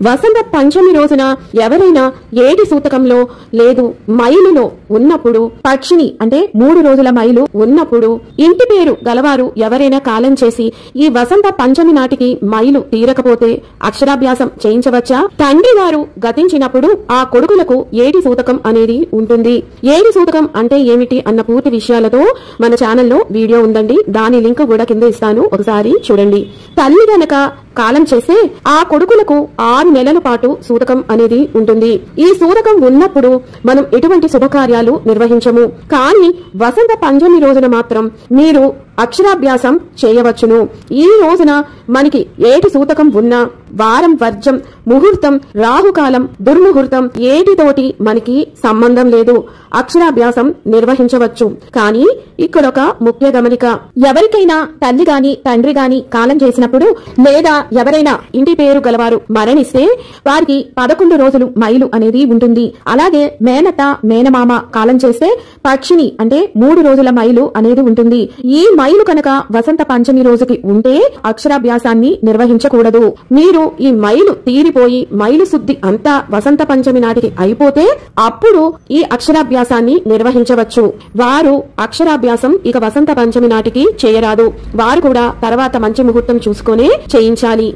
వసంత పంచమి రోజున ఎవరైనా ఏటి సూతకంలో లేదు మైలులో ఉన్నప్పుడు పక్షిని అంటే 3 రోజుల మైలు ఉన్నప్పుడు ఇంటి పేరు గలవారు ఎవరైనా కాలం చేసి ఈ వసంత పంచమి నాటికి మైలు తీరకపోతే అక్షరాభ్యాసం చేయించవచ్చా? తండ్రి గారు గతించినప్పుడు ఆ కొడుకులకు ఏటి సూతకం అనేది ఉంటుంది. ఏటి సూతకం అంటే ఏమిటి అన్న పూర్తి విషయాలతో మన ఛానల్లో వీడియో ఉందండి. దాని లింక్ కూడా కింద ఇస్తాను, ఒకసారి చూడండి. తల్లి గనక కాలం చేస్తే ఆ కొడుకులకు 6 నెలల పాటు సూతకం అనేది ఉంటుంది. ఈ సూతకం ఉన్నప్పుడు మనం ఎటువంటి శుభకార్యాలు నిర్వహించము. కానీ వసంత పంచమి రోజున మాత్రం మీరు అక్షరాభ్యాసం చేయవచ్చును. ఈ రోజున మనకి ఏటి సూతకం ఉన్నా వారం వర్జం ముహూర్తం రాహుకాలం దుర్ముహూర్తం ఏటితోటి మనకి సంబంధం లేదు, అక్షరాభ్యాసం నిర్వహించవచ్చు. కానీ ఇక్కడొక ముఖ్య గమనిక, ఎవరికైనా తల్లి గాని తండ్రి గాని కాలం చేసినప్పుడు లేదా ఎవరైనా ఇంటి పేరు గలవారు మరణిస్తే వారికి 11 రోజులు మైలు అనేది ఉంటుంది. అలాగే మేనత మేనమామ కాలం చేస్తే పక్షిని అంటే 3 రోజుల మైలు అనేది ఉంటుంది. ఈ మైలు కనుక వసంత పంచమి రోజుకి ఉంటే అక్షరాభ్యాసాన్ని నిర్వహించకూడదు. మీరు ఈ మైలు తీరిపోయి మైలు శుద్ధి అంతా వసంత పంచమి నాటికి అయిపోతే అప్పుడు ఈ అక్షరాభ్యాసాన్ని నిర్వహించవచ్చు. వారు అక్షరాభ్యాసం ఇక వసంత పంచమి నాటికి చేయరాదు. వారు కూడా తర్వాత మంచి ముహూర్తం చూసుకునే చేయించాలి.